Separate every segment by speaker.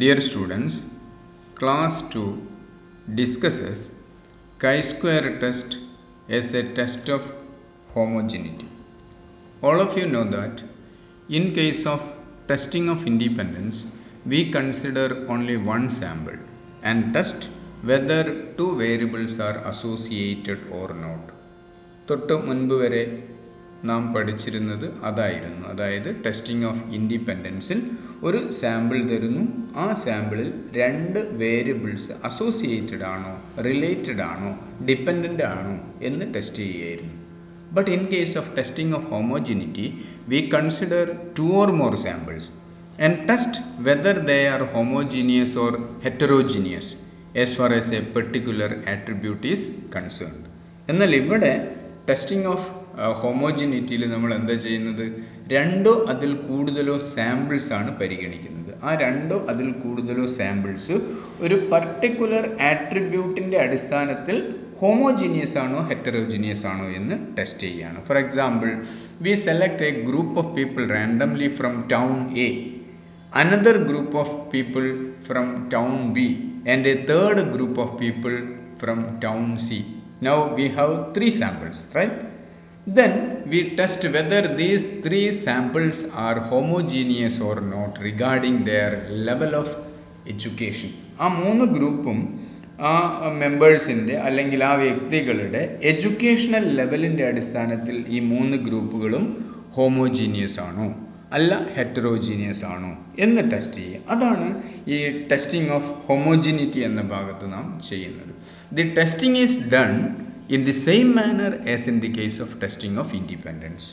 Speaker 1: Dear students, class 2 discusses chi-square test as a test of homogeneity. All of you know that in case of testing of independence, we consider only one sample and test whether two variables are associated or not. തൊട്ട് മുൻപ് വരെ നാം പഠിച്ചിരുന്നത് അതായിരുന്നു. അതായത് testing of ഇൻഡിപെൻഡൻസിൽ ഒരു sample തരുന്നു, ആ സാമ്പിളിൽ രണ്ട് വേരിയബിൾസ് അസോസിയേറ്റഡ് ആണോ, റിലേറ്റഡ് ആണോ, ഡിപ്പെൻഡൻ്റ് ആണോ എന്ന് ടെസ്റ്റ് ചെയ്യുകയായിരുന്നു. But in case of testing of homogeneity we consider two or more samples and test whether they are homogeneous or heterogeneous as far as A particular attribute is concerned. എന്നാൽ ഇവിടെ testing of ഹോമോജിനിറ്റിയിൽ നമ്മൾ എന്താ ചെയ്യുന്നത്? രണ്ടോ അതിൽ കൂടുതലോ samples ആണ് പരിഗണിക്കുന്നത്. ആ രണ്ടോ അതിൽ കൂടുതലോ സാമ്പിൾസ് ഒരു പർട്ടിക്കുലർ ആട്രിബ്യൂട്ടിൻ്റെ അടിസ്ഥാനത്തിൽ ഹോമോജീനിയസ് ആണോ ഹെറ്ററോജീനിയസ് ആണോ എന്ന് ടെസ്റ്റ് ചെയ്യുകയാണ്. For example, we select a group of people randomly from town A, another group of people from town B, and a third group of people from town C. Now we have three samples, right? Then we test whether these three samples are homogeneous or not regarding their level of education. ആ മൂന്ന് ഗ്രൂപ്പും ആ മെമ്പേഴ്സിൻ്റെ അല്ലെങ്കിൽ ആ വ്യക്തികളുടെ educational ലെവലിൻ്റെ അടിസ്ഥാനത്തിൽ ഈ മൂന്ന് ഗ്രൂപ്പുകളും ഹോമോജീനിയസ് ആണോ അല്ല ഹെറ്ററോജീനിയസ് ആണോ എന്ന് ടെസ്റ്റ് ചെയ്യുക. അതാണ് ഈ ടെസ്റ്റിംഗ് ഓഫ് ഹോമോജിനിറ്റി എന്ന ഭാഗത്ത് നാം ചെയ്യുന്നത്. The testing is done in the same manner as in the case of testing of independence.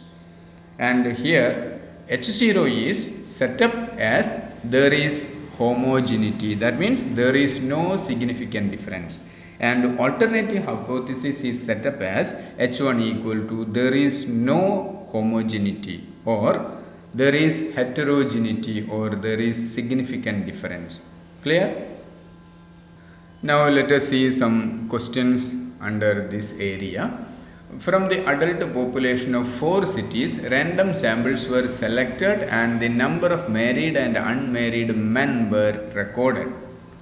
Speaker 1: And here H0 is set up as there is homogeneity. That means there is no significant difference. And alternative hypothesis is set up as H1 equal to there is no homogeneity or there is heterogeneity or there is significant difference. Clear? Now let us see some questions under this area. From the adult population of 4 cities, random samples were selected and the number of married and unmarried men were recorded.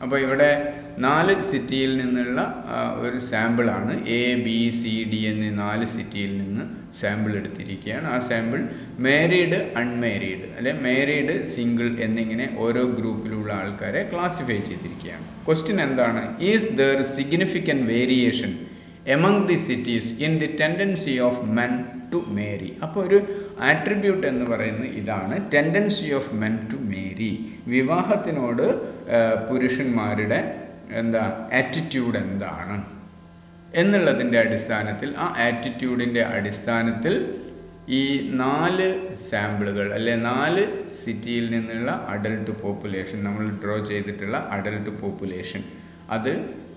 Speaker 1: അപ്പോൾ ഇവിടെ 4 സിറ്റിയിൽ നിന്നുള്ള ഒരു സാമ്പിളാണ്. A, B, C, D എന്നീ 4 സിറ്റിയിൽ നിന്ന് sample എടുത്തിരിക്കുകയാണ്. ആ സാമ്പിൾ മാരീഡ്, അൺമാരീഡ് അല്ലെ മാരീഡ്, സിംഗിൾ എന്നിങ്ങനെ ഓരോ ഗ്രൂപ്പിലുള്ള ആൾക്കാരെ ക്ലാസിഫൈ ചെയ്തിരിക്കുകയാണ്. ക്വസ്റ്റ്യൻ എന്താണ്? Is there significant variation among the cities in the tendency of men to marry. അപ്പോൾ ഒരു ആട്രിബ്യൂട്ട് എന്ന് പറയുന്നത് ഇതാണ്, tendency of men to marry. വിവാഹത്തിനോട് പുരുഷന്മാരുടെ ആറ്റിറ്റ്യൂഡ് എന്താണ് എന്നുള്ളതിൻ്റെ അടിസ്ഥാനത്തിൽ, ആ ആറ്റിറ്റ്യൂഡിൻ്റെ അടിസ്ഥാനത്തിൽ ഈ 4 സാമ്പിളുകൾ അല്ലെ 4 സിറ്റിയിൽ നിന്നുള്ള അഡൽട്ട് പോപ്പുലേഷൻ, നമ്മൾ ഡ്രോ ചെയ്തിട്ടുള്ള അഡൽട്ട് പോപ്പുലേഷൻ അത്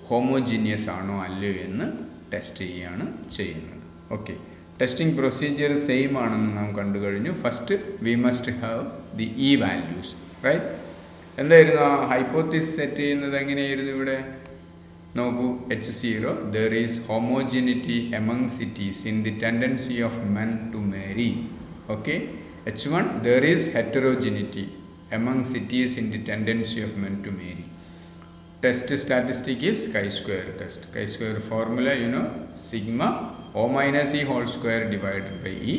Speaker 1: ഹോമോജീനിയസ് ആണോ അല്ലയോ എന്ന് ടെസ്റ്റ് ചെയ്യുകയാണ് ചെയ്യുന്നത്. ഓക്കെ, ടെസ്റ്റിംഗ് പ്രൊസീജിയർ സെയിം ആണെന്ന് നാം കണ്ടു കഴിഞ്ഞു. First we must have the E values, right? എന്തായിരുന്നു ആ ഹൈപ്പോത്തിസിസ് സെറ്റ് ചെയ്യുന്നത്? എങ്ങനെയായിരുന്നു? ഇവിടെ നോക്കൂ, H0 there is homogeneity among cities in the tendency of men to marry. Okay, H1 there is heterogeneity among cities in the tendency of men to marry. Test statistic is chi-square test. Chi-square formula you know, sigma O minus E whole square divided by E.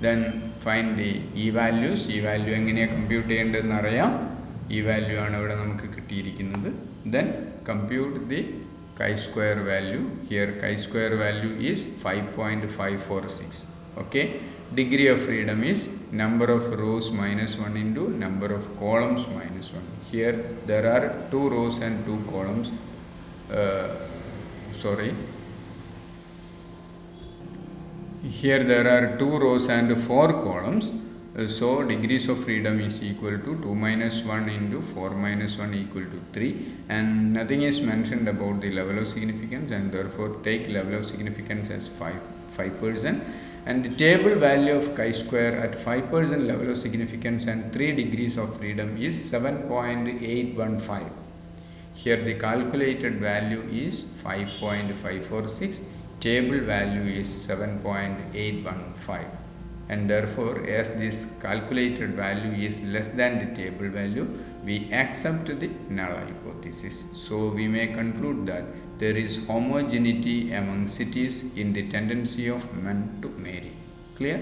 Speaker 1: Then find the E values. E value എങ്ങനെയാണ് compute ചെയ്യേണ്ടതെന്ന് അറിയാം. E value ആണ് ഇവിടെ നമുക്ക് കിട്ടിയിരിക്കുന്നത്. Then compute the chi-square value. Here chi-square value is 5.546. Okay, degree of freedom is number of rows minus 1 into number of columns minus 1. Here there are 2 rows and 2 columns. Here there are 2 rows and 4 columns. So degrees of freedom is equal to 2 minus 1 into 4 minus 1 equal to 3, and nothing is mentioned about the level of significance, and therefore take level of significance as 5%. And the table value of chi-square at 5% level of significance and 3 degrees of freedom is 7.815. Here the calculated value is 5.546. Table value is 7.815. and therefore as this calculated value is less than the table value, we accept the null hypothesis. So we may conclude that there is homogeneity among cities in the tendency of men to marry. Clear?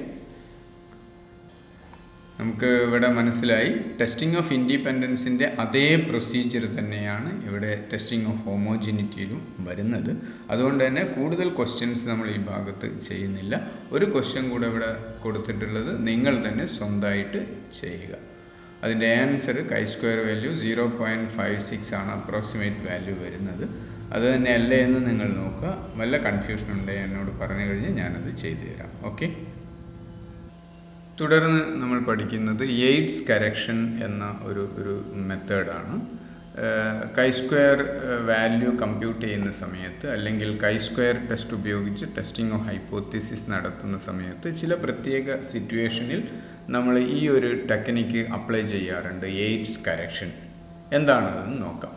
Speaker 1: നമുക്ക് ഇവിടെ മനസ്സിലായി testing of ഇൻഡിപെൻഡൻസിൻ്റെ അതേ procedure തന്നെയാണ് ഇവിടെ testing of ഹോമോജിനിറ്റിയിലും വരുന്നത്. അതുകൊണ്ട് തന്നെ കൂടുതൽ ക്വസ്റ്റ്യൻസ് നമ്മൾ ഈ ഭാഗത്ത് ചെയ്യുന്നില്ല. ഒരു ക്വസ്റ്റ്യൻ കൂടെ ഇവിടെ കൊടുത്തിട്ടുള്ളത് നിങ്ങൾ തന്നെ സ്വന്തമായിട്ട് ചെയ്യുക. അതിൻ്റെ ആൻസർ chi² വാല്യൂ 0.56 ആണ് അപ്രോക്സിമേറ്റ് വാല്യൂ വരുന്നത്. അത് തന്നെ അല്ലേ എന്ന് നിങ്ങൾ നോക്കുക. വല്ല കൺഫ്യൂഷൻ ഉണ്ടെങ്കിൽ എന്നോട് പറഞ്ഞു കഴിഞ്ഞാൽ ഞാനത് ചെയ്തു തരാം. ഓക്കെ. തുടർന്ന് നമ്മൾ പഠിക്കുന്നത് യെയ്റ്റ്സ് കറക്ഷൻ എന്ന ഒരു മെത്തേഡാണ്. chi² വാല്യൂ കമ്പ്യൂട്ട് ചെയ്യുന്ന സമയത്ത് അല്ലെങ്കിൽ chi² ടെസ്റ്റ് ഉപയോഗിച്ച് ടെസ്റ്റിംഗ് ഓഫ് ഹൈപ്പോത്തിസിസ് നടത്തുന്ന സമയത്ത് ചില പ്രത്യേക സിറ്റുവേഷനിൽ നമ്മൾ ഈ ഒരു ടെക്നിക്ക് അപ്ലൈ ചെയ്യാറുണ്ട്. യെയ്റ്റ്സ് കറക്ഷൻ എന്താണെന്ന് നോക്കാം.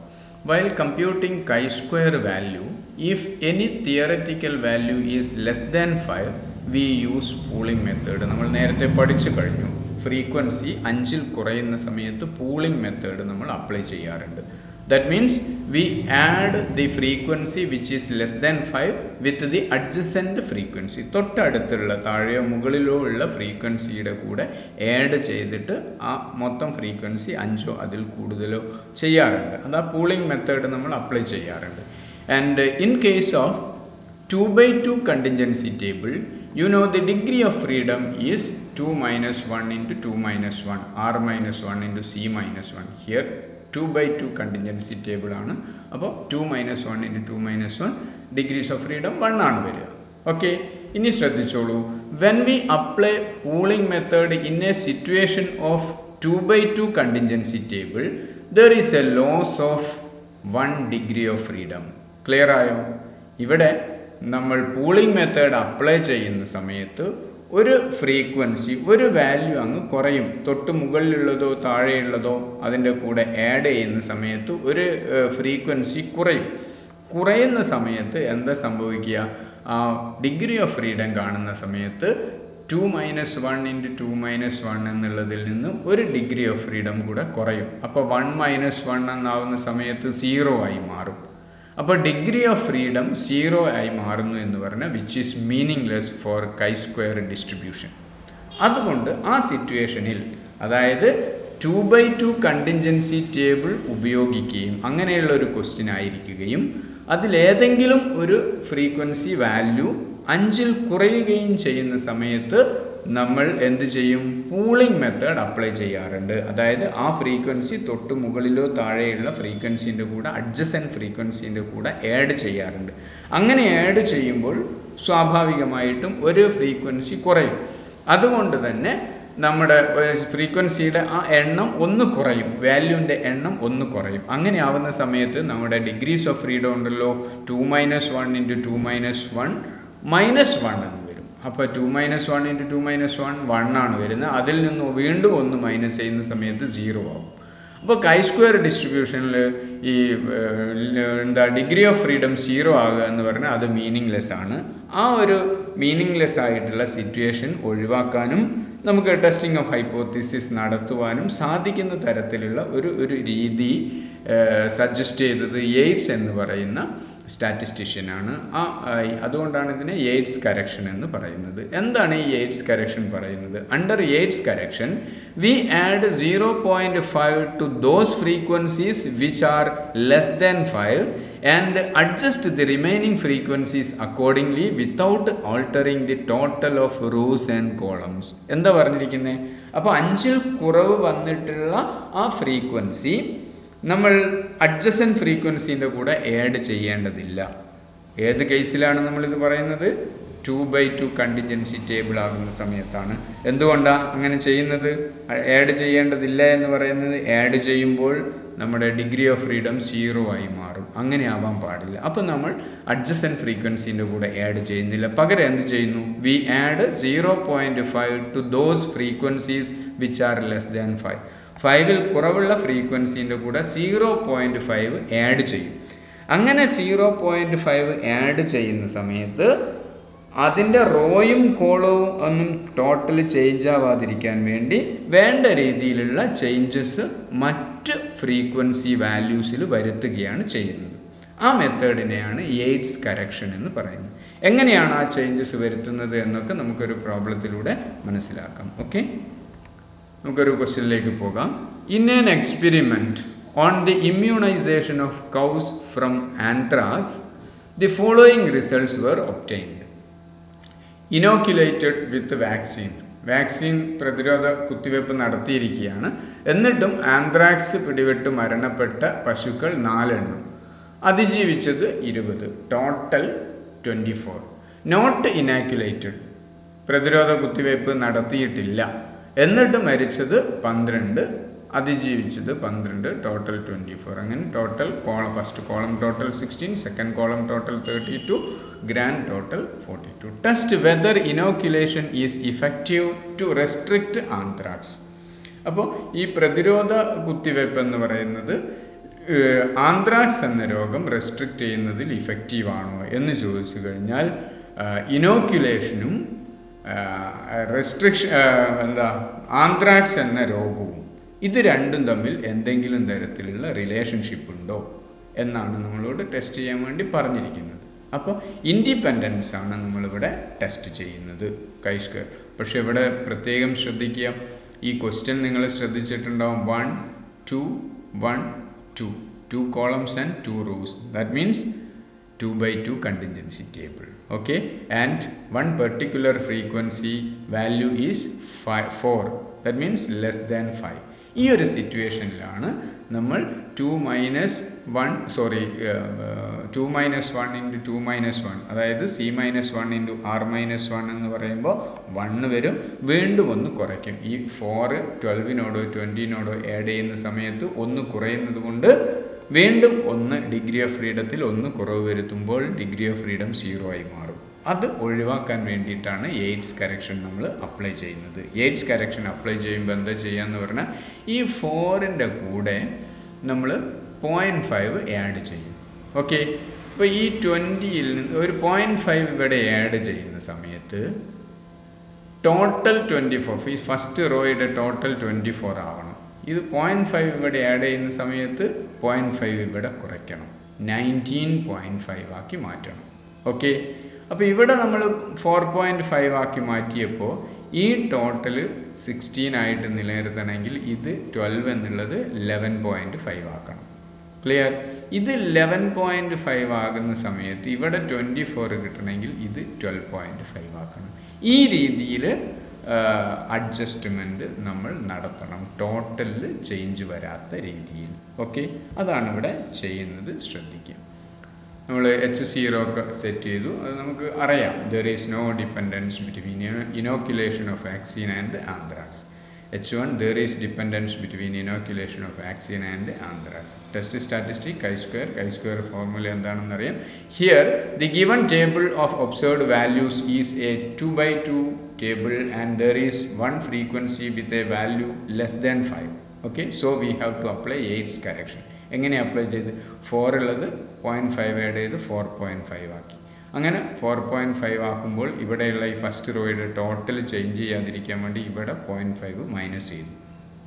Speaker 1: While computing chi² value, if any theoretical value is less than 5, we use pooling method. നമ്മൾ നേരത്തെ പഠിച്ചു കഴിഞ്ഞു. ഫ്രീക്വൻസി 5-ൽ കുറയുന്ന സമയത്ത് പൂളിംഗ് മെത്തേഡ് നമ്മൾ അപ്ലൈ ചെയ്യാറുണ്ട്. That means we add the frequency which is less than 5 with the adjacent frequency. തൊട്ടടുത്തുള്ള താഴെയോ മുകളിലോ ഉള്ള ഫ്രീക്വൻസിയുടെ കൂടെ ആഡ് ചെയ്തിട്ട് ആ മൊത്തം ഫ്രീക്വൻസി 5-ഓ അതിൽ കൂടുതലോ ചെയ്യാറുണ്ട്. അത് ആ പൂളിംഗ് മെത്തേഡ് നമ്മൾ അപ്ലൈ ചെയ്യാറുണ്ട്. And in case of 2/2 contingency table, you know the degree of freedom is 2 minus 1 into 2 minus 1, r minus 1 into c minus 1. Here 2/2 contingency table ആണ്. അപ്പോൾ 2 minus 1 into 2 minus 1 degrees of freedom 1 ആണ് വരിക. Okay. ഇനി ശ്രദ്ധിച്ചോളൂ. When we apply pooling method in a situation of 2/2 contingency table, there is a loss of 1 degree of freedom. Clear ആയോ? ഇവിടെ നമ്മൾ pooling method apply ചെയ്യുന്ന സമയത്ത് ഒരു ഫ്രീക്വൻസി ഒരു വാല്യൂ അങ്ങ് കുറയും. തൊട്ട് മുകളിലുള്ളതോ താഴെയുള്ളതോ അതിൻ്റെ കൂടെ ആഡ് ചെയ്യുന്ന സമയത്ത് ഒരു ഫ്രീക്വൻസി കുറയുന്ന സമയത്ത് എന്താ സംഭവിക്കുക? ആ ഡിഗ്രി ഓഫ് ഫ്രീഡം കാണുന്ന സമയത്ത് 2 minus 1 into 2 minus 1 എന്നുള്ളതിൽ നിന്ന് ഒരു ഡിഗ്രി ഓഫ് ഫ്രീഡം കൂടെ കുറയും. അപ്പോൾ 1 minus 1 എന്നാവുന്ന സമയത്ത് 0 ആയി മാറും. അപ്പോൾ ഡിഗ്രി ഓഫ് ഫ്രീഡം 0 ആയി മാറുന്നു എന്ന് പറഞ്ഞാൽ which is meaningless for chi² distribution. അതുകൊണ്ട് ആ സിറ്റുവേഷനിൽ, അതായത് 2/2 കണ്ടിൻജൻസി ടേബിൾ ഉപയോഗിക്കുകയും അങ്ങനെയുള്ള ഒരു ക്വസ്റ്റ്യൻ ആയിരിക്കുകയും അതിലേതെങ്കിലും ഒരു ഫ്രീക്വൻസി വാല്യൂ 5-ൽ കുറയുകയും ചെയ്യുന്ന സമയത്ത് നമ്മൾ എന്ത് ചെയ്യും? പൂളിംഗ് മെത്തേഡ് അപ്ലൈ ചെയ്യാറുണ്ട്. അതായത് ആ ഫ്രീക്വൻസി തൊട്ട് മുകളിലോ താഴെയുള്ള ഫ്രീക്വൻസിൻ്റെ കൂടെ അഡ്ജസൻറ്റ് ഫ്രീക്വൻസിൻ്റെ കൂടെ ആഡ് ചെയ്യാറുണ്ട്. അങ്ങനെ ആഡ് ചെയ്യുമ്പോൾ സ്വാഭാവികമായിട്ടും ഒരു ഫ്രീക്വൻസി കുറയും. അതുകൊണ്ട് തന്നെ നമ്മുടെ ഫ്രീക്വൻസിയുടെ ആ എണ്ണം ഒന്ന് കുറയും, വാല്യൂൻ്റെ എണ്ണം ഒന്ന് കുറയും. അങ്ങനെ ആവുന്ന സമയത്ത് നമ്മുടെ ഡിഗ്രീസ് ഓഫ് ഫ്രീഡം ഉണ്ടല്ലോ, 2 minus 1 into 2 minus 1 minus 1 എന്ന് വരും. അപ്പോൾ 2 minus 1 into 2 minus 1 1 ആണ് വരുന്നത്. അതിൽ നിന്ന് വീണ്ടും ഒന്ന് മൈനസ് ചെയ്യുന്ന സമയത്ത് 0 ആവും. അപ്പോൾ chi² ഡിസ്ട്രിബ്യൂഷനിൽ ഈ ഡിഗ്രി ഓഫ് ഫ്രീഡം 0 ആകുക എന്ന് പറഞ്ഞാൽ അത് മീനിങ്ലെസ് ആണ്. ആ ഒരു മീനിങ്ലെസ് ആയിട്ടുള്ള സിറ്റുവേഷൻ ഒഴിവാക്കാനും നമുക്ക് ടെസ്റ്റിംഗ് ഓഫ് ഹൈപ്പോത്തിസിസ് നടത്തുവാനും സാധിക്കുന്ന തരത്തിലുള്ള ഒരു രീതി സജസ്റ്റ് ചെയ്തത് യെയ്റ്റ്സ് എന്ന് പറയുന്ന സ്റ്റാറ്റിസ്റ്റീഷ്യനാണ്. അതുകൊണ്ടാണ് ഇതിനെ യെയ്റ്റ്സ് കറക്ഷൻ എന്ന് പറയുന്നത്. എന്താണ് ഈ യെയ്റ്റ്സ് കറക്ഷൻ പറയുന്നത്? Under Yates correction we add 0.5 to those frequencies which are less than 5 and adjust the remaining frequencies accordingly without altering the total of rows and columns. എന്താ പറഞ്ഞിരിക്കുന്നത്? അപ്പോൾ 5-ൽ കുറവ് വന്നിട്ടുള്ള ആ ഫ്രീക്വൻസി നമ്മൾ അഡ്ജസൻറ്റ് ഫ്രീക്വൻസീൻ്റെ കൂടെ ആഡ് ചെയ്യേണ്ടതില്ല. ഏത് കേസിലാണ് നമ്മളിത് പറയുന്നത്? 2/2 കണ്ടിൻജൻസി ടേബിൾ ആകുന്ന സമയത്താണ്. എന്തുകൊണ്ടാണ് അങ്ങനെ ചെയ്യുന്നത്? ആഡ് ചെയ്യേണ്ടതില്ല എന്ന് പറയുന്നത്, ആഡ് ചെയ്യുമ്പോൾ നമ്മുടെ ഡിഗ്രി ഓഫ് ഫ്രീഡം 0 ആയി മാറും. അങ്ങനെ ആവാൻ പാടില്ല. അപ്പോൾ നമ്മൾ അഡ്ജസൻറ്റ് ഫ്രീക്വൻസീൻ്റെ കൂടെ ആഡ് ചെയ്യുന്നില്ല. പകരം എന്ത് ചെയ്യുന്നു? We add 0.5 to those frequencies which are less than 5. 5-ൽ കുറവുള്ള ഫ്രീക്വൻസീൻ്റെ കൂടെ 0.5 ആഡ് ചെയ്യും. അങ്ങനെ 0.5 ആഡ് ചെയ്യുന്ന സമയത്ത് അതിൻ്റെ റോയും കോളവും ഒന്നും ടോട്ടൽ ചേഞ്ച് ആവാതിരിക്കാൻ വേണ്ടി വേണ്ട രീതിയിലുള്ള ചേഞ്ചസ് മറ്റ് ഫ്രീക്വൻസി വാല്യൂസിൽ വരുത്തുകയാണ് ചെയ്യുന്നത്. ആ മെത്തേഡിനെയാണ് യേറ്റ്സ് കറക്ഷൻ എന്ന് പറയുന്നത്. എങ്ങനെയാണ് ആ ചേഞ്ചസ് വരുത്തുന്നത് എന്നൊക്കെ നമുക്കൊരു പ്രോബ്ലത്തിലൂടെ മനസ്സിലാക്കാം. ഓക്കെ, നമുക്കൊരു ക്വസ്റ്റ്യനിലേക്ക് പോകാം. In an experiment on the immunization of cows from anthrax the following results were obtained. Inoculated with vaccine പ്രതിരോധ കുത്തിവയ്പ്പ് നടത്തിയിരിക്കുകയാണ്. എന്നിട്ടും ആന്ത്രാക്സ് പിടിപെട്ട് മരണപ്പെട്ട പശുക്കൾ 4 എണ്ണം, അതിജീവിച്ചത് 20, ടോട്ടൽ 24. നോട്ട് ഇനാക്യുലേറ്റഡ്, പ്രതിരോധ കുത്തിവയ്പ്പ് നടത്തിയിട്ടില്ല, എന്നിട്ട് മരിച്ചത് 12, അതിജീവിച്ചത് 12, ടോട്ടൽ 24. അങ്ങനെ total first column total 16, second column total 32, grand total 42. Test whether inoculation is effective to restrict anthrax. അപ്പോൾ ഈ പ്രതിരോധ കുത്തിവയ്പ്പ് എന്ന് പറയുന്നത് ആന്ത്രാക്സ് എന്ന രോഗം റെസ്ട്രിക്റ്റ് ചെയ്യുന്നതിൽ ഇഫക്റ്റീവാണോ എന്ന് ചോദിച്ചു കഴിഞ്ഞാൽ ഇനോക്യുലേഷനും ആന്ത്രാക്സ് എന്ന രോഗവും ഇത് രണ്ടും തമ്മിൽ എന്തെങ്കിലും തരത്തിലുള്ള റിലേഷൻഷിപ്പ് ഉണ്ടോ എന്നാണ് നമ്മളോട് ടെസ്റ്റ് ചെയ്യാൻ വേണ്ടി പറഞ്ഞിരിക്കുന്നത്. അപ്പോൾ ഇൻഡിപെൻഡൻസ് ആണ് നമ്മളിവിടെ ടെസ്റ്റ് ചെയ്യുന്നത് chi². പക്ഷെ ഇവിടെ പ്രത്യേകം ശ്രദ്ധിക്കുക, ഈ ക്വസ്റ്റ്യൻ നിങ്ങൾ ശ്രദ്ധിച്ചിട്ടുണ്ടാവും. 1, 2, 1, 2, 2 columns and 2 rows. That means 2/2 contingency table. Okay, and one particular frequency value is 4. That means less than 5. ഈ ഒരു സിറ്റുവേഷനിലാണ് നമ്മൾ 2 - 1 into 2 - 1, അതായത് C - 1 into R - 1 എന്ന് പറയുമ്പോൾ 1 വരും, വീണ്ടും ഒന്ന് കുറയ്ക്കും. ഈ 4 12നോടോ 20നോടോ ആഡ് ചെയ്യുന്ന സമയത്ത് 1 കുറയുന്നത് കൊണ്ട് വീണ്ടും 1 ഡിഗ്രി ഓഫ് ഫ്രീഡത്തിൽ 1 കുറവ് വരുത്തുമ്പോൾ ഡിഗ്രി ഓഫ് ഫ്രീഡം 0 ആയി മാറും. അത് ഒഴിവാക്കാൻ വേണ്ടിയിട്ടാണ് യേറ്റ്സ് കറക്ഷൻ നമ്മൾ അപ്ലൈ ചെയ്യുന്നത്. യേറ്റ്സ് കറക്ഷൻ അപ്ലൈ ചെയ്യുമ്പോൾ എന്താ ചെയ്യുകയെന്ന് പറഞ്ഞാൽ ഈ 4ൻ്റെ കൂടെ നമ്മൾ 0.5 ആഡ് ചെയ്യും. ഓക്കെ, അപ്പോൾ ഈ 20ൽ നിന്ന് ഒരു 0.5 ഇവിടെ ആഡ് ചെയ്യുന്ന സമയത്ത് ടോട്ടൽ 24, ഈ ഫസ്റ്റ് റോയുടെ ടോട്ടൽ 24 ആവണം. ഇത് 0.5 ഇവിടെ ആഡ് ചെയ്യുന്ന സമയത്ത് 0.5 ഇവിടെ കുറയ്ക്കണം, 19.5 ആക്കി മാറ്റണം. ഓക്കെ, അപ്പോൾ ഇവിടെ നമ്മൾ 4.5 ആക്കി മാറ്റിയപ്പോൾ ഈ ടോട്ടൽ 16 ആയിട്ട് നിലനിർത്തണമെങ്കിൽ ഇത് 12 എന്നുള്ളത് 11.5 ആക്കണം. ക്ലിയർ? ഇത് 11.5 ആകുന്ന സമയത്ത് ഇവിടെ 24 കിട്ടണമെങ്കിൽ ഇത് 12.5 ആക്കണം. ഈ രീതിയിൽ അഡ്ജസ്റ്റ്മെൻറ്റ് നമ്മൾ നടത്തണം, ടോട്ടലിൽ ചേഞ്ച് വരാത്ത രീതിയിൽ. ഓക്കെ, അതാണ് ഇവിടെ ചെയ്യുന്നത്, ശ്രദ്ധിക്കുക. നമ്മൾ H0 ഒക്കെ സെറ്റ് ചെയ്തു, അത് നമുക്ക് അറിയാം. There is no dependence between inoculation of vaccine and anthrax. H1, there is dependence between inoculation of vaccine and anthrax. Test statistic chi², formula എന്താണെന്ന് അറിയാം. Here the given table of observed values is a 2/2 table and there is one frequency with a value less than 5. Okay, so we have to apply Yates correction. എങ്ങനെ apply ചെയ്ത് 4 ഉള്ളത് 0.5 add ചെയ്ത് 4.5 ആക്കി. അങ്ങനെ 4.5 ആക്കുമ്പോൾ ഇവിടെയുള്ള ഈ ഫസ്റ്റ് റോയുടെ ടോട്ടൽ ചേഞ്ച് ചെയ്യാതിരിക്കാൻ വേണ്ടി ഇവിടെ 0.5 മൈനസ് ചെയ്തു.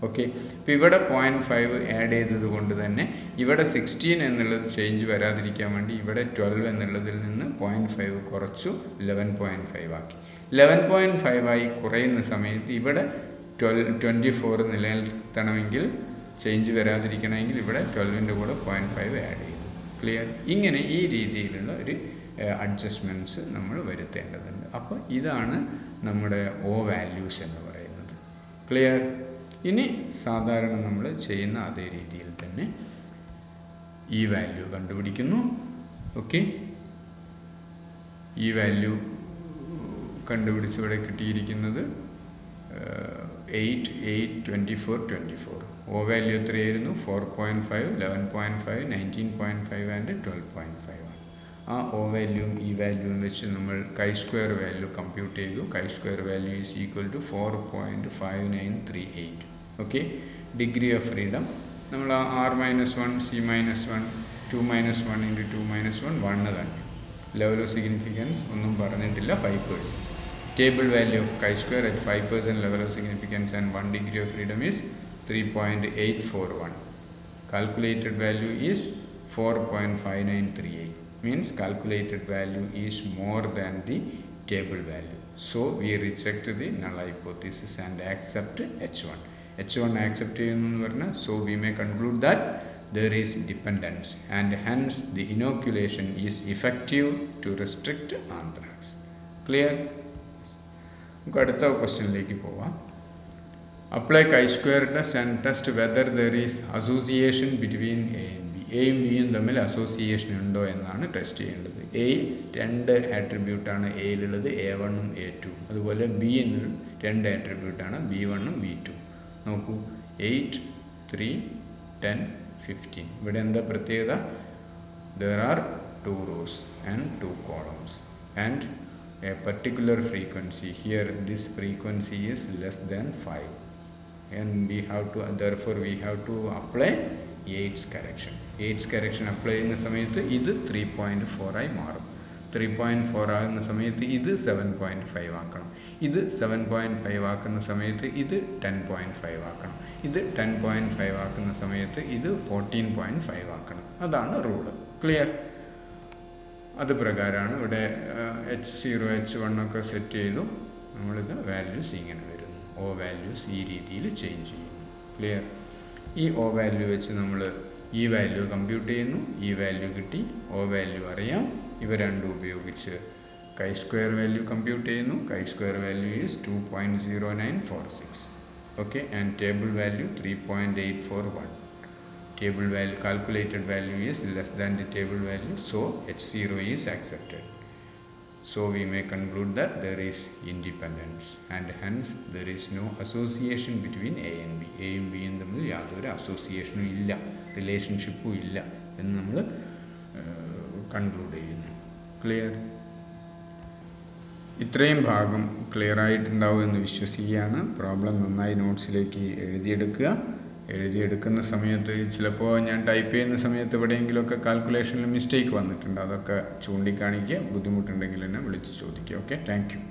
Speaker 1: ഓക്കെ, ഇപ്പോൾ ഇവിടെ 0.5 ആഡ് ചെയ്തത് കൊണ്ട് തന്നെ ഇവിടെ 16 എന്നുള്ളത് ചേഞ്ച് വരാതിരിക്കാൻ വേണ്ടി ഇവിടെ 12 എന്നുള്ളതിൽ നിന്ന് 0.5 കുറച്ചു 11.5 ആക്കി. 11.5 ആയി കുറയുന്ന സമയത്ത് ഇവിടെ 24 നിലനിർത്തണമെങ്കിൽ, ചേഞ്ച് വരാതിരിക്കണമെങ്കിൽ ഇവിടെ 12ൻ്റെ കൂടെ 0.5 ആഡ് ചെയ്തു. ക്ലിയർ? ഇങ്ങനെ ഈ രീതിയിലുള്ള ഒരു അഡ്ജസ്റ്റ്മെൻറ്റ്സ് നമ്മൾ വരുത്തേണ്ടതുണ്ട്. അപ്പോൾ ഇതാണ് നമ്മുടെ O വാല്യൂസ് എന്ന് പറയുന്നത്. ക്ലിയർ? ഇനി സാധാരണ നമ്മൾ ചെയ്യുന്ന അതേ രീതിയിൽ തന്നെ ഈ വാല്യൂ കണ്ടുപിടിക്കുന്നു. ഓക്കെ, ഈ വാല്യൂ കണ്ടുപിടിച്ച് ഇവിടെ കിട്ടിയിരിക്കുന്നത് 8, 8, 24, 24. O വാല്യൂ എത്രയായിരുന്നു? 4.5, 11.5, 19.5 ആൻഡ് 12.5 ആണ്. ആ O വാല്യൂവും ഈ വാല്യൂവും വെച്ച് നമ്മൾ chi² വാല്യൂ കമ്പ്യൂട്ട് ചെയ്തു. chi² value is equal to 4.5938. Okay, degree of freedom നമ്മൾ R - 1, C - 1, 2 - 1 into 2 - 1 1 തന്നെ. level of significance ഒന്നും പറഞ്ഞിട്ടില്ല 5%. Table value of chi-square at 5% level of significance and 1 degree of freedom is 3.841. Calculated value is 4.5938. Means calculated value is more than the table value. So we reject the null hypothesis and accept H1. H1 accept ചെയ്യുന്നു പറഞ്ഞാൽ so we may conclude that there is dependence and hence the inoculation is effective to restrict anthrax. Clear? നമുക്ക് അടുത്ത ക്വസ്റ്റ്യനിലേക്ക് പോവാം. Apply chi-square test and test whether there is association between A and B. എയും ബിയും തമ്മിൽ association ഉണ്ടോ എന്നാണ് test ചെയ്യേണ്ടത്. എയിൽ 2 ആട്രിബ്യൂട്ടാണ് എയിലുള്ളത്, A1ഉം A2. അതുപോലെ ബിയിൽ 2 ആട്രിബ്യൂട്ടാണ് B1ഉം B2. നോക്കൂ 8, 3, 10, 15. ഇവിടെ എന്താ പ്രത്യേകത? There are 2 rows and 2 columns and a particular frequency. Here this frequency is less than 5 and we have to, therefore we have to apply Yates correction. Yates correction apply ചെയ്യുന്ന സമയത്ത് ഇത് 3.4 ആയി മാറും. 3.4 ആകുന്ന സമയത്ത് ഇത് 7.5 ആക്കണം. ഇത് 7.5 ആക്കുന്ന സമയത്ത് ഇത് 10.5 ആക്കണം. ഇത് 10.5 ആക്കുന്ന സമയത്ത് ഇത് 14.5 ആക്കണം. അതാണ് റൂള്. ക്ലിയർ? അത് പ്രകാരമാണ് ഇവിടെ H0 H1 ഒക്കെ സെറ്റ് ചെയ്തു. നമ്മളിത് വാല്യൂസ് ഇങ്ങനെ വരുന്നു. O വാല്യൂസ് ഈ രീതിയിൽ ചേഞ്ച് ചെയ്യുന്നു. ക്ലിയർ? ഈ O വാല്യൂ വെച്ച് നമ്മൾ ഈ വാല്യൂ കമ്പ്യൂട്ട് ചെയ്യുന്നു. ഈ വാല്യൂ കിട്ടി, O വാല്യൂ അറിയാം. ഇവ രണ്ടും ഉപയോഗിച്ച് chi-square വാല്യൂ കമ്പ്യൂട്ട് ചെയ്യുന്നു. chi-square value is 2.0946. okay, and table value 3.841. Table value, calculated value is less than the table value, so H0 is accepted. So we may conclude that there is independence and hence there is no association between A and B. A and B തമ്മിൽ യാതൊരു അസോസിയേഷനും ഇല്ല, റിലേഷൻഷിപ്പും ഇല്ല എന്ന് നമ്മൾ conclude ചെയ്യുന്നു. Clear? ഇത്രയും ഭാഗം ക്ലിയർ ആയിട്ടുണ്ടാവും എന്ന് വിശ്വസിക്കുകയാണ്. പ്രോബ്ലം നന്നായി നോട്ട്സിലേക്ക് എഴുതിയെടുക്കുന്ന സമയത്ത് ചിലപ്പോൾ ഞാൻ ടൈപ്പ് ചെയ്യുന്ന സമയത്ത് എവിടെയെങ്കിലുമൊക്കെ കാൽക്കുലേഷനിൽ മിസ്റ്റേക്ക് വന്നിട്ടുണ്ട്. അതൊക്കെ ചൂണ്ടിക്കാണിക്കുക. ബുദ്ധിമുട്ടുണ്ടെങ്കിൽ എന്നെ വിളിച്ച് ചോദിക്കുക. Okay, thank you.